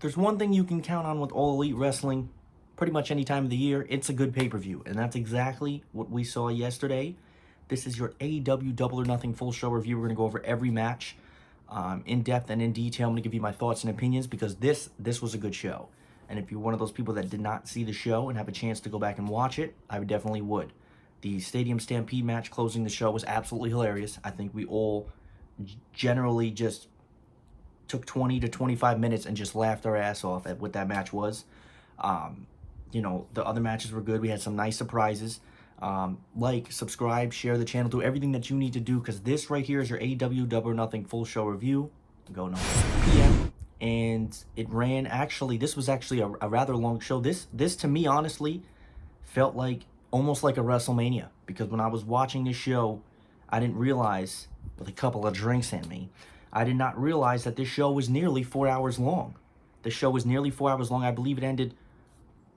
there's one thing you can count on with All Elite Wrestling pretty much any time of the year. It's a good pay-per-view, and that's exactly what we saw yesterday. This is your AEW Double or Nothing full show review. We're going to go over every match in depth and in detail. I'm going to give you my thoughts and opinions because this was a good show. And if you're one of those people that did not see the show and have a chance to go back and watch it, I definitely would. The Stadium Stampede match closing the show was absolutely hilarious. I think we all generally just took 20 to 25 minutes and just laughed our ass off at what that match was. You know, the other matches were good. We had some nice surprises. Like, subscribe, share the channel, do everything that you need to do, because this right here is your AEW Double or Nothing full show review. Going on PM, and it ran, actually, this was actually a rather long show. This to me, honestly, felt like almost like a WrestleMania, because when I was watching this show, I didn't realize, with a couple of drinks in me, I did not realize that this show was nearly 4 hours long. The show was nearly 4 hours long. I believe it ended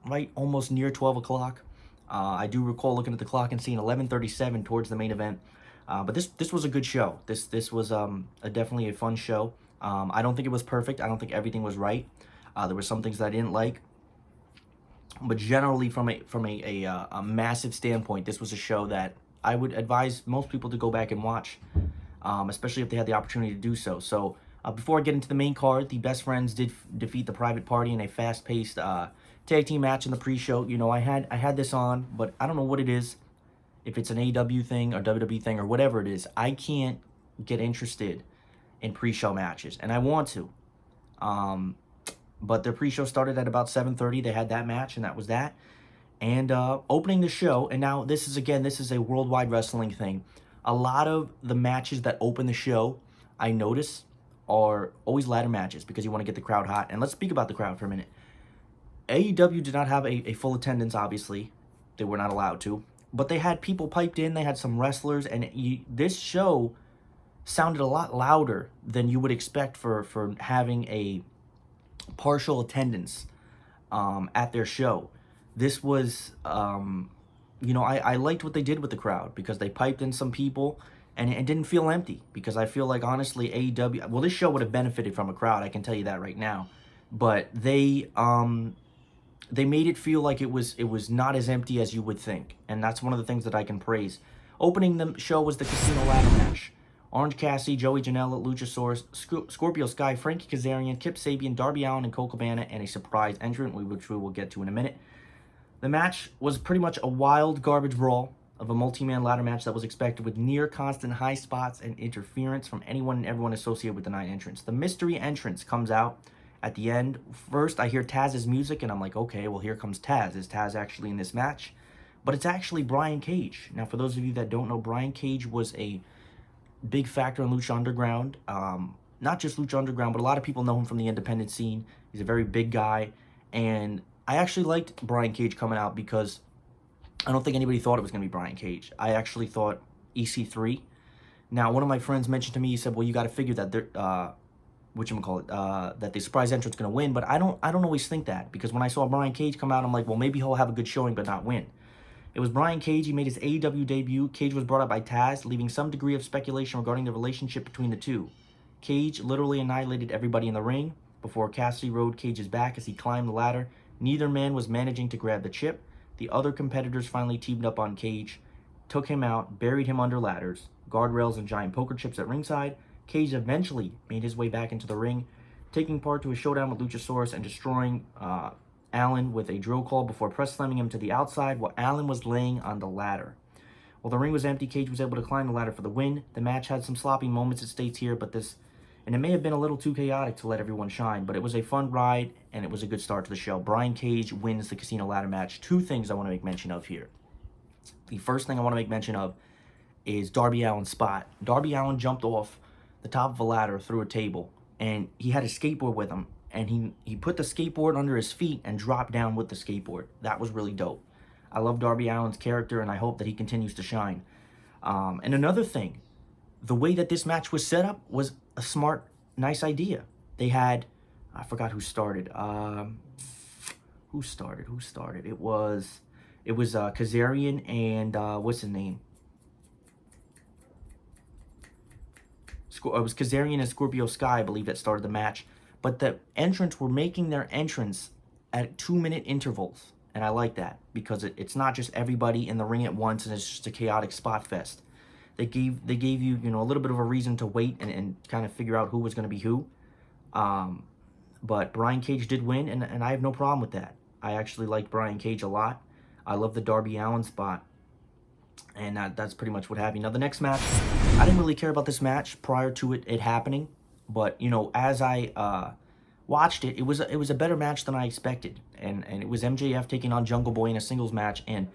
right almost near 12 o'clock. I do recall looking at the clock and seeing 11:37 towards the main event. But this was a good show. This was definitely a fun show. I don't think it was perfect. I don't think everything was right. There were some things that I didn't like. But generally, from a massive standpoint, this was a show that I would advise most people to go back and watch, especially if they had the opportunity to do so. So before I get into the main card, the Best Friends did defeat the Private Party in a fast-paced tag team match in the pre-show. You know, I had this on, but I don't know what it is. If it's an AEW thing or WWE thing or whatever it is, I can't get interested in pre-show matches, and I want to. But their pre-show started at about 7:30. They had that match, and that was that. And opening the show, and now this is a worldwide wrestling thing. A lot of the matches that open the show, I notice, are always ladder matches because you want to get the crowd hot. And let's speak about the crowd for a minute. AEW did not have a full attendance, obviously. They were not allowed to. But they had people piped in. They had some wrestlers. And this show sounded a lot louder than you would expect for having a partial attendance at their show. This was, you know, I liked what they did with the crowd because they piped in some people. And it didn't feel empty because I feel like, honestly, AEW... Well, this show would have benefited from a crowd. I can tell you that right now. But they made it feel like it was not as empty as you would think. And that's one of the things that I can praise. Opening the show was the Casino Ladder match. Orange Cassidy, Joey Janela, Luchasaurus, Scorpio Sky, Frankie Kazarian, Kip Sabian, Darby Allin, and Colt Cabana, and a surprise entrant, which we will get to in a minute. The match was pretty much a wild garbage brawl of a multi-man ladder match that was expected, with near constant high spots and interference from anyone and everyone associated with the 9 entrants. The mystery entrance comes out at the end. First, I hear Taz's music, and I'm like, okay, well, here comes Taz. Is Taz actually in this match? But it's actually Brian Cage. Now, for those of you that don't know, Brian Cage was a big factor in Lucha Underground. Not just Lucha Underground, but a lot of people know him from the independent scene. He's a very big guy, and I actually liked Brian Cage coming out because I don't think anybody thought it was going to be Brian Cage. I actually thought EC3. Now, one of my friends mentioned to me, he said, well, you got to figure that they're, that the surprise entrant's going to win, but I don't always think that, because when I saw Brian Cage come out, I'm like, well, maybe he'll have a good showing but not win. It was Brian Cage. He made his AEW debut. Cage was brought up by Taz, leaving some degree of speculation regarding the relationship between the two. Cage literally annihilated everybody in the ring before Cassidy rode Cage's back as he climbed the ladder. Neither man was managing to grab the chip. The other competitors finally teamed up on Cage, took him out, buried him under ladders, guardrails, and giant poker chips at ringside. Cage eventually made his way back into the ring, taking part to a showdown with Luchasaurus and destroying Allin with a drill call before press slamming him to the outside while Allin was laying on the ladder. While the ring was empty, Cage was able to climb the ladder for the win. The match had some sloppy moments, it states here, and it may have been a little too chaotic to let everyone shine, but it was a fun ride, and it was a good start to the show. Brian Cage wins the Casino Ladder match. 2 things I want to make mention of here. The first thing I want to make mention of is Darby Allin's spot. Darby Allin jumped off the top of a ladder through a table, and he had a skateboard with him, and he put the skateboard under his feet and dropped down with the skateboard. That was really dope. I love Darby Allin's character, and I hope that he continues to shine. And another thing, the way that this match was set up was a smart, nice idea. They had, I forgot who started. Who started? It was Kazarian and what's his name? It was Kazarian and Scorpio Sky, I believe, that started the match. but the entrants were making their entrance at 2-minute intervals. And I like that because it's not just everybody in the ring at once and it's just a chaotic spot fest. They gave you, a little bit of a reason to wait and kind of figure out who was going to be who. But Brian Cage did win, and I have no problem with that. I actually like Brian Cage a lot. I love the Darby Allin spot. And that's pretty much what happened. Now, the next match, I didn't really care about this match prior to it happening. But, as I watched it, it was a better match than I expected. And it was MJF taking on Jungle Boy in a singles match. And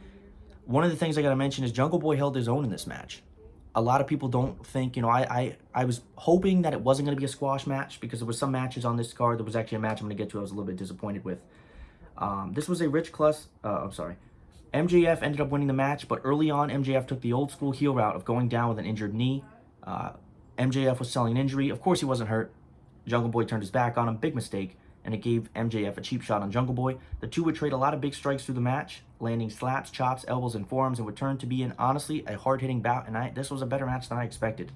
one of the things I got to mention is Jungle Boy held his own in this match. A lot of people don't think, I was hoping that it wasn't going to be a squash match because there was some matches on this card. There was actually a match I'm going to get to I was a little bit disappointed with. This was a MJF ended up winning the match, but early on, MJF took the old school heel route of going down with an injured knee. MJF was selling an injury. Of course, he wasn't hurt. Jungle Boy turned his back on him. Big mistake. And it gave MJF a cheap shot on Jungle Boy. The two would trade a lot of big strikes through the match, landing slaps, chops, elbows, and forearms, and would turn to be, honestly, a hard-hitting bout. And this was a better match than I expected.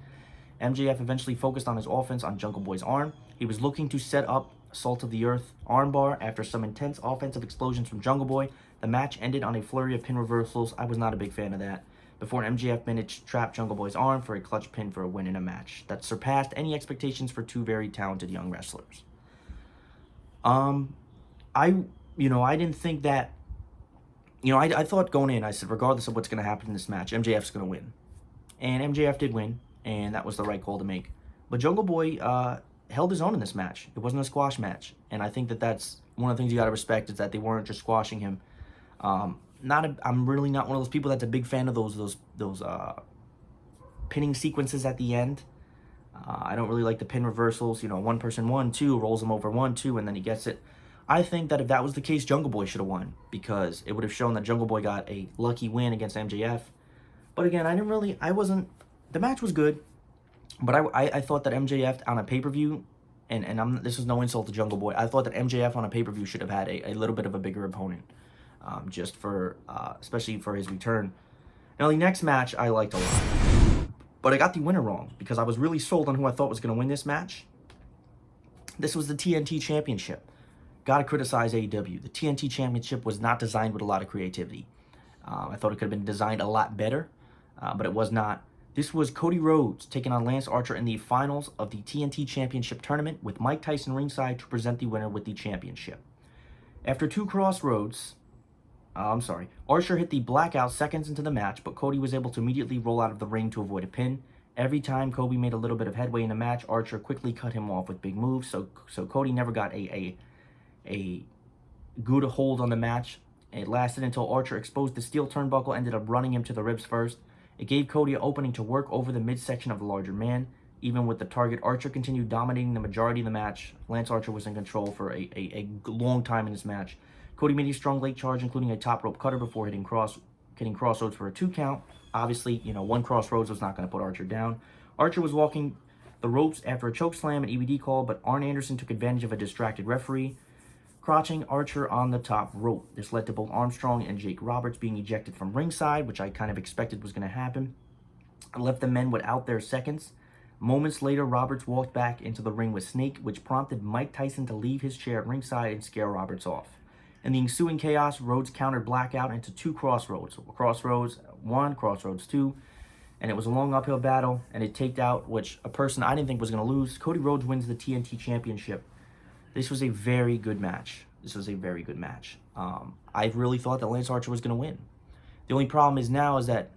MJF eventually focused on his offense on Jungle Boy's arm. He was looking to set up Salt of the Earth armbar after some intense offensive explosions from Jungle Boy. The match ended on a flurry of pin reversals. I was not a big fan of that. Before MJF managed to trap Jungle Boy's arm for a clutch pin for a win in a match that surpassed any expectations for two very talented young wrestlers. I didn't think that, I thought going in, I said, regardless of what's going to happen in this match, MJF's going to win. And MJF did win, and that was the right call to make. But Jungle Boy held his own in this match. It wasn't a squash match. And I think that that's one of the things you got to respect is that they weren't just squashing him. I'm really not one of those people that's a big fan of those pinning sequences at the end. I don't really like the pin reversals. One person 1-2 rolls him over 1-2 and then he gets it. I think that if that was the case, Jungle Boy should have won because it would have shown that Jungle Boy got a lucky win against MJF. But again, the match was good, but I thought that MJF on a pay-per-view, and this is no insult to Jungle Boy, I thought that MJF on a pay-per-view should have had a little bit of a bigger opponent, just for, especially for his return. Now, the next match I liked a lot. But I got the winner wrong because I was really sold on who I thought was going to win this match. This was the TNT Championship. Got to criticize AEW. The TNT Championship was not designed with a lot of creativity. I thought it could have been designed a lot better, but it was not. This was Cody Rhodes taking on Lance Archer in the finals of the TNT Championship tournament with Mike Tyson ringside to present the winner with the championship. After two crossroads, Archer hit the blackout seconds into the match, but Cody was able to immediately roll out of the ring to avoid a pin. Every time Cody made a little bit of headway in the match, Archer quickly cut him off with big moves, so Cody never got a good hold on the match. It lasted until Archer exposed the steel turnbuckle, ended up running him to the ribs first. It gave Cody an opening to work over the midsection of the larger man. Even with the target, Archer continued dominating the majority of the match. Lance Archer was in control for a long time in this match. Cody made a strong leg charge, including a top rope cutter before hitting Crossroads for a 2 count. Obviously, one Crossroads was not going to put Archer down. Archer was walking the ropes after a chokeslam and EBD call, but Arn Anderson took advantage of a distracted referee, crotching Archer on the top rope. This led to both Armstrong and Jake Roberts being ejected from ringside, which I kind of expected was going to happen, and left the men without their seconds. Moments later, Roberts walked back into the ring with Snake, which prompted Mike Tyson to leave his chair at ringside and scare Roberts off. In the ensuing chaos, Rhodes countered Blackout into 2 Crossroads. Crossroads 1, Crossroads 2, and it was a long uphill battle, and it taked out, which a person I didn't think was going to lose. Cody Rhodes wins the TNT Championship. This was a very good match. I really thought that Lance Archer was going to win. The only problem is now is that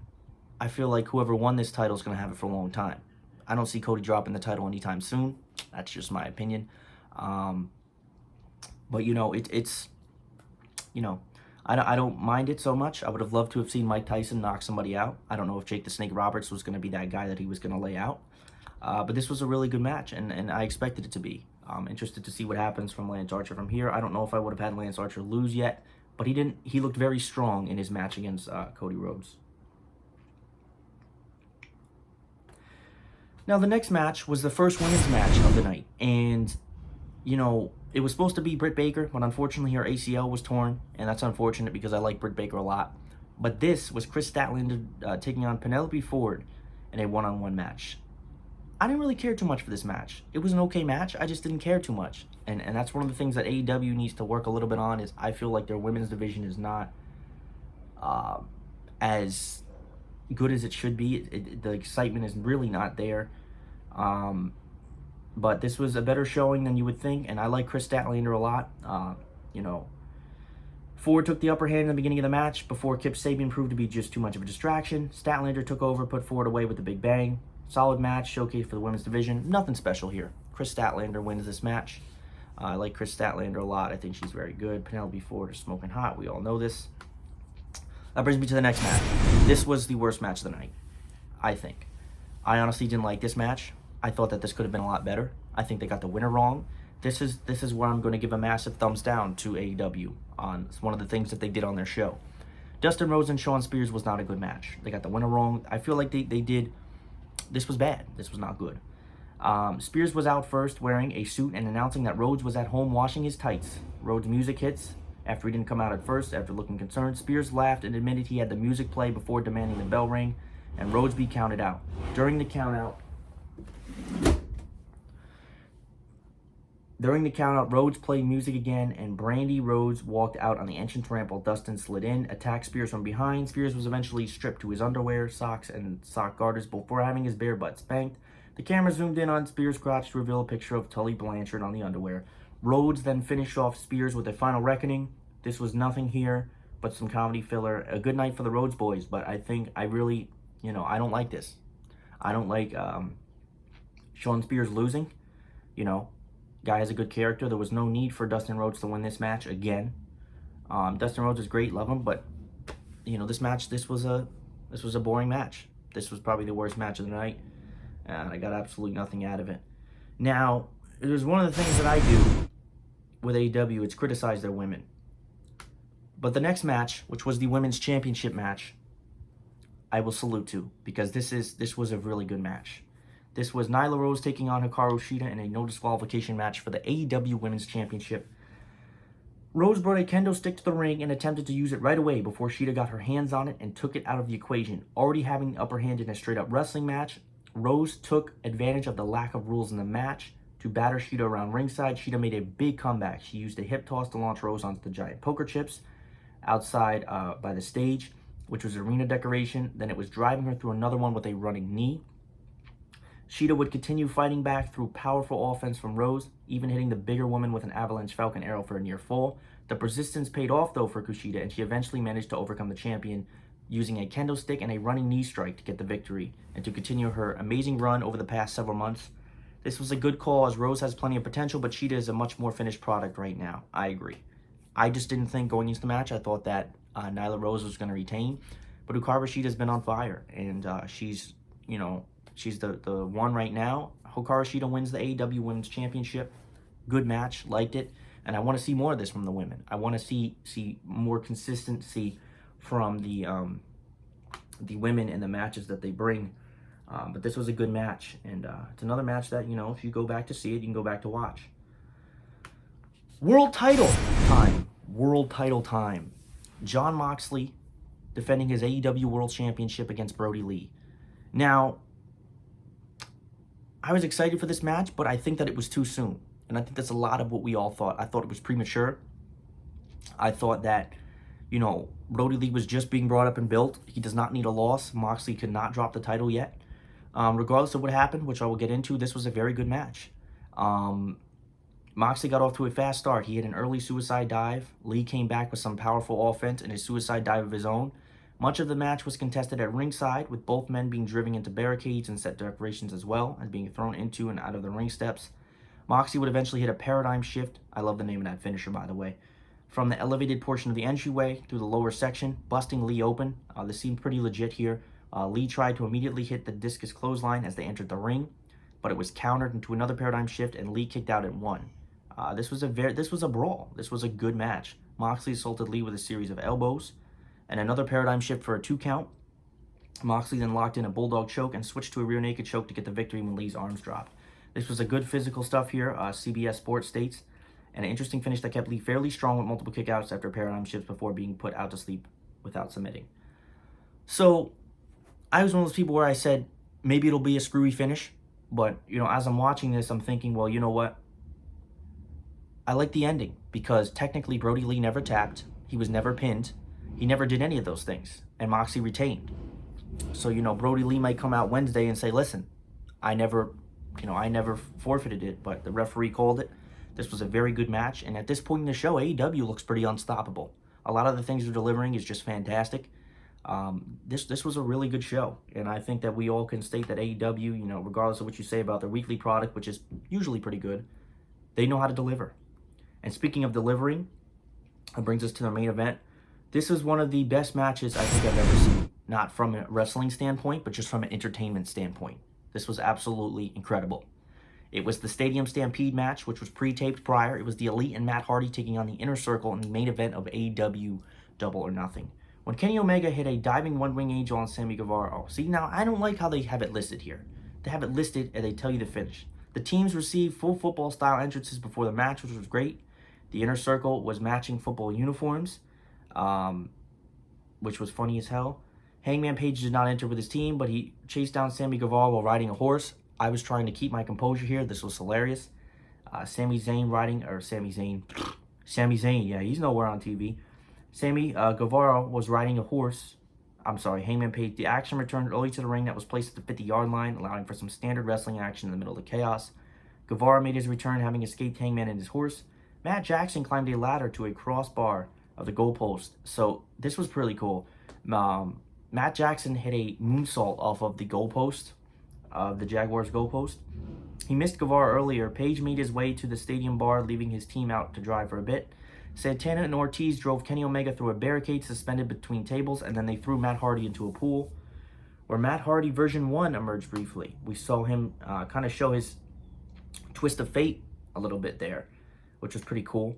I feel like whoever won this title is going to have it for a long time. I don't see Cody dropping the title anytime soon. That's just my opinion. But, I don't mind it so much. I would have loved to have seen Mike Tyson knock somebody out. I don't know if Jake the Snake Roberts was going to be that guy that he was going to lay out. But this was a really good match, and I expected it to be. I'm interested to see what happens from Lance Archer from here. I don't know if I would have had Lance Archer lose yet, but he didn't. He looked very strong in his match against Cody Rhodes. Now, the next match was the first women's match of the night, and, it was supposed to be Britt Baker, but unfortunately her ACL was torn, and that's unfortunate because I like Britt Baker a lot. But this was Chris Statlander taking on Penelope Ford in a one-on-one match. I didn't really care too much for this match. It was an okay match. I just didn't care too much. And that's one of the things that AEW needs to work a little bit on is I feel like their women's division is not as good as it should be. The excitement is really not there. But this was a better showing than you would think, and I like Chris Statlander a lot. You know, Ford took the upper hand in the beginning of the match before Kip Sabian proved to be just too much of a distraction. Statlander took over, put Ford away with the big bang. Solid match, showcase for the women's division. Nothing special here. Chris Statlander wins this match. I like Chris Statlander a lot. I think she's very good. Penelope Ford is smoking hot. We all know this. That brings me to the next match. This was the worst match of the night, I think. I honestly didn't like this match. I thought that this could have been a lot better. I think they got the winner wrong. This is where I'm going to give a massive thumbs down to AEW on one of the things that they did on their show. Dustin Rhodes and Shawn Spears was not a good match. They got the winner wrong. I feel like they did. This was bad. This was not good. Spears was out first wearing a suit and announcing that Rhodes was at home washing his tights. Rhodes' music hits after he didn't come out at first. After looking concerned, Spears laughed and admitted he had the music play before demanding the bell ring and Rhodes be counted out. During the countout, Rhodes played music again, and Brandy Rhodes walked out on the entrance ramp while Dustin slid in, attacked Spears from behind. Spears was eventually stripped to his underwear, socks, and sock garters before having his bare butt spanked. The camera zoomed in on Spears' crotch to reveal a picture of Tully Blanchard on the underwear. Rhodes then finished off Spears with a final reckoning. This was nothing here but some comedy filler. A good night for the Rhodes boys, but I think I really, I don't like this. I don't like Shawn Spears losing, Guy has a good character. There was no need for Dustin Rhodes to win this match again. Dustin Rhodes is great, love him, but this was a boring match. This was probably the worst match of the night, and I got absolutely nothing out of it. Now, there's one of the things that I do with AEW, it's criticize their women. But the next match, which was the women's championship match, I will salute to, because this was a really good match. This was Nyla Rose taking on Hikaru Shida in a no disqualification match for the AEW Women's Championship. Rose brought a kendo stick to the ring and attempted to use it right away before Shida got her hands on it and took it out of the equation. Already having the upper hand in a straight-up wrestling match, Rose took advantage of the lack of rules in the match to batter Shida around ringside. Shida made a big comeback. She used a hip toss to launch Rose onto the giant poker chips outside by the stage, which was arena decoration. Then it was driving her through another one with a running knee. Shida would continue fighting back through powerful offense from Rose, even hitting the bigger woman with an avalanche falcon arrow for a near fall. The persistence paid off though for Kushida, and she eventually managed to overcome the champion using a kendo stick and a running knee strike to get the victory and to continue her amazing run over the past several months. This was a good call as Rose has plenty of potential, but Shida is a much more finished product right now. I agree. I just didn't think going into the match, I thought that Nyla Rose was going to retain, but Okara Shida's been on fire, and she's the one right now. Hikaru Shida wins the AEW Women's Championship. Good match, liked it, and I want to see more of this from the women. I want to see more consistency from the women in the matches that they bring. But this was a good match, and it's another match that, if you go back to see it, you can go back to watch. World title time. Jon Moxley defending his AEW World Championship against Brody Lee. Now, I was excited for this match, but I think that it was too soon. And I think that's a lot of what we all thought. I thought it was premature. I thought that, Brody Lee was just being brought up and built. He does not need a loss. Moxley could not drop the title yet. Regardless of what happened, which I will get into, this was a very good match. Moxley got off to a fast start. He had an early suicide dive. Lee came back with some powerful offense and a suicide dive of his own. Much of the match was contested at ringside, with both men being driven into barricades and set decorations as well as being thrown into and out of the ring steps. Moxley would eventually hit a paradigm shift. I love the name of that finisher, by the way. From the elevated portion of the entryway through the lower section, busting Lee open. This seemed pretty legit here. Lee tried to immediately hit the discus clothesline as they entered the ring, but it was countered into another paradigm shift, and Lee kicked out at 1. This was a brawl. This was a good match. Moxley assaulted Lee with a series of elbows and another paradigm shift for a 2 count. Moxley then locked in a bulldog choke and switched to a rear naked choke to get the victory when Lee's arms dropped. This was a good physical stuff here, CBS Sports states, and an interesting finish that kept Lee fairly strong with multiple kickouts after paradigm shifts before being put out to sleep without submitting. So, I was one of those people where I said, maybe it'll be a screwy finish. But, you know, as I'm watching this, I'm thinking, well, you know what? I like the ending because technically Brody Lee never tapped. He was never pinned. He never did any of those things. And Moxley retained. So, you know, Brody Lee might come out Wednesday and say, listen, I never forfeited it, but the referee called it. This was a very good match. And at this point in the show, AEW looks pretty unstoppable. A lot of the things they're delivering is just fantastic. This was a really good show. And I think that we all can state that AEW, you know, regardless of what you say about their weekly product, which is usually pretty good, they know how to deliver. And speaking of delivering, it brings us to the main event. This is one of the best matches I think I've ever seen. Not from a wrestling standpoint, but just from an entertainment standpoint. This was absolutely incredible. It was the Stadium Stampede match, which was pre-taped prior. It was the Elite and Matt Hardy taking on the Inner Circle in the main event of AEW Double or Nothing. When Kenny Omega hit a diving one-wing angel on Sammy Guevara. Oh, see, now I don't like how they have it listed here. They have it listed and they tell you the finish. The teams received full football-style entrances before the match, which was great. The Inner Circle was matching football uniforms, which was funny as hell. Hangman Page did not enter with his team, but he chased down Sammy Guevara while riding a horse. I was trying to keep my composure here. This was hilarious. Sami Zayn, yeah, he's nowhere on TV. Sammy Guevara was riding a horse. I'm sorry, Hangman Page. The action returned early to the ring that was placed at the 50-yard line, allowing for some standard wrestling action in the middle of the chaos. Guevara made his return, having escaped Hangman and his horse. Matt Jackson climbed a ladder to a crossbar of the goalpost. So this was pretty cool. Matt Jackson hit a moonsault off of the goalpost, the Jaguars goalpost. He missed Guevara earlier. Page made his way to the stadium bar, leaving his team out to dry for a bit. Santana and Ortiz drove Kenny Omega through a barricade suspended between tables, and then they threw Matt Hardy into a pool, where Matt Hardy version 1 emerged briefly. We saw him kind of show his twist of fate a little bit there, which was pretty cool.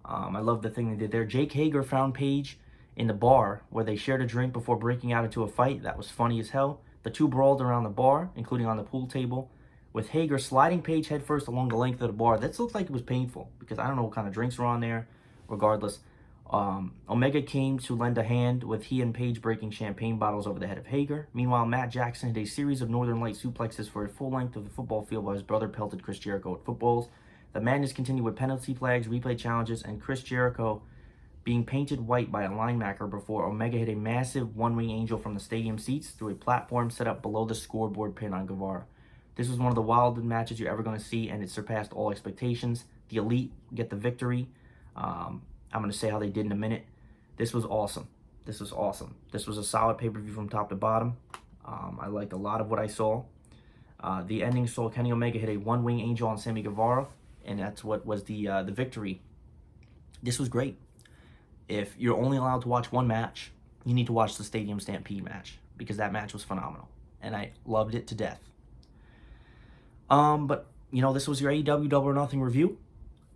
I love the thing they did there. Jake Hager found Page in the bar where they shared a drink before breaking out into a fight. That was funny as hell. The two brawled around the bar, including on the pool table, with Hager sliding Page headfirst along the length of the bar. This looked like it was painful because I don't know what kind of drinks were on there. Regardless, Omega came to lend a hand with he and Page breaking champagne bottles over the head of Hager. Meanwhile, Matt Jackson hit a series of Northern Light suplexes for a full length of the football field while his brother pelted Chris Jericho with footballs. The madness continued with penalty flags, replay challenges, and Chris Jericho being painted white by a linebacker before Omega hit a massive one-wing angel from the stadium seats through a platform set up below the scoreboard pin on Guevara. This was one of the wildest matches you're ever going to see, and it surpassed all expectations. The Elite get the victory. I'm going to say how they did in a minute. This was awesome. This was awesome. This was a solid pay-per-view from top to bottom. I liked a lot of what I saw. The ending saw Kenny Omega hit a one-wing angel on Sammy Guevara, and that's what was the victory. This was great. If you're only allowed to watch one match, you need to watch the Stadium Stampede match because that match was phenomenal, and I loved it to death. But, you know, this was your AEW Double or Nothing review.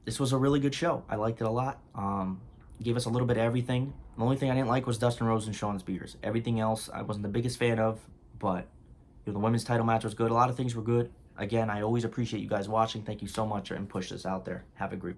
This was a really good show. I liked it a lot. Gave us a little bit of everything. The only thing I didn't like was Dustin Rhodes and Shawn Spears. Everything else I wasn't the biggest fan of, but you know, the women's title match was good. A lot of things were good. Again, I always appreciate you guys watching. Thank you so much and push this out there. Have a great